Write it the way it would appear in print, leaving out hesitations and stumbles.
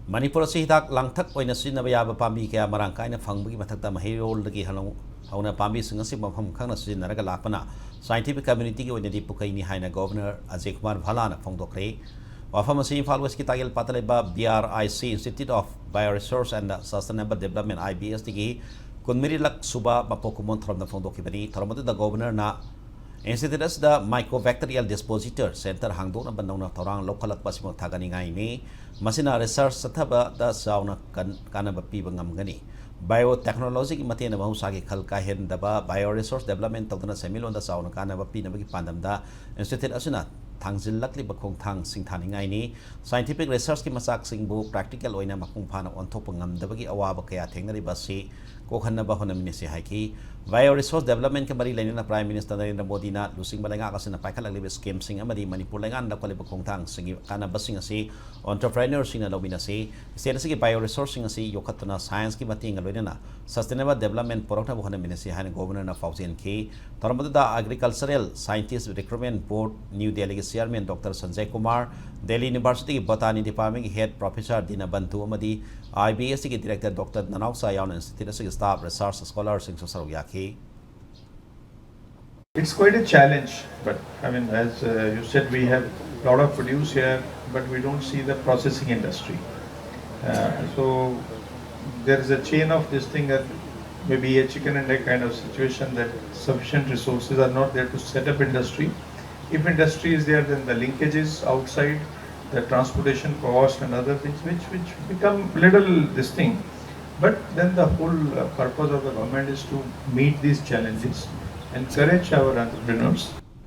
Manipur'S hidak langthak oina sizinaba yaba pambi kaya marang kaina phangbugi mathakta mahiroldagi hauna pambi singasi mafam khangna sizinaraga lakpana scientific community gi oina di pukaini haina governor Ajay Kumar Bhalana phongdokre wafam asi Imphal West ki tagel pataleba BRIC Institute of Bioresource and Sustainable Development IBS digi kunmiri lak suba mapokumon thoromna phongdokibani thoromadu da governor na Institute da Mycobacterial Dispositor Center hangdok na bandong torang lokalak pasimo thagani ngai ni masina research sathaba da sauna kanaba piba ngamgani biotechnology ki matena bahusha ki khalka hen daba bioresource development tawdana semilon da sauna kanaba pinabagi pandam da institute asuna thangzil lakli bakhong thang singthani ngai ni scientific research ki masak singbu practical oina mapung phana onthop ngamdabagi awaba kaya thengnari basi kokhanna ba honamini se haiki bioresource development ke mari lainina prime minister Narendra Modi na lusing balenga kasina paikhalagli scheme sing amadi Manipur lengan da kwali bakhong thang singi kana basing asi entrepreneur sing na lobina si state si bioresource sing asi yokhatna science ki mating loina sustainable development product na honamini se han governor na Fauzian ki tormadu da agricultural scientist recruitment board New Delhi chairman Dr. Sanjay Kumar Delhi University botany department head professor Dina Bantu amadi IBS ki director Dr. Nanausa Yawn Institute staff research scholars in Sosaruyaki. It's quite a challenge, but I mean, as you said, we have a lot of produce here, but we don't see the processing industry. So there is a chain of this thing that maybe a chicken and egg kind of situation that sufficient resources are not there to set up industry. If industry is there, then the linkages outside, the transportation cost and other things which become little this thing. But then the whole purpose of the government is to meet these challenges, encourage our entrepreneurs